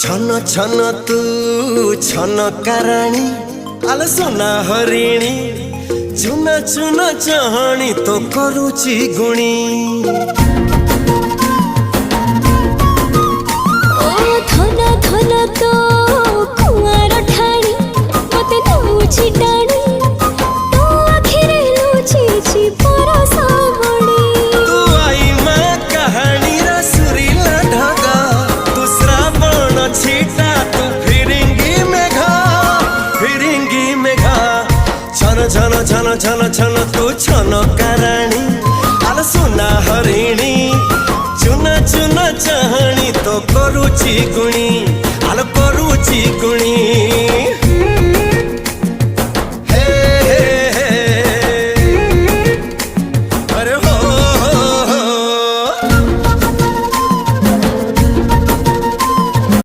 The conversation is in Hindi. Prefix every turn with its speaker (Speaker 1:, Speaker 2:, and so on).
Speaker 1: छन छन तू छन कराणी आल सोना हरिणी चुना चुना चाहणी तो करुची गुणी
Speaker 2: ओ धन धन तो कुआर ठाणी मते नौची टाणी तो आखिरे लुची छि परसमणी
Speaker 1: तू आई मां कहानी रा सुरीला ढगा तू श्रावण छीटा तू फिरिंगी मेघा छन छन छन छन छन तू छन कराणी आल सोना हरिणी चुना चुना चाहणी तो करुची गुणी आल करुची गुणी।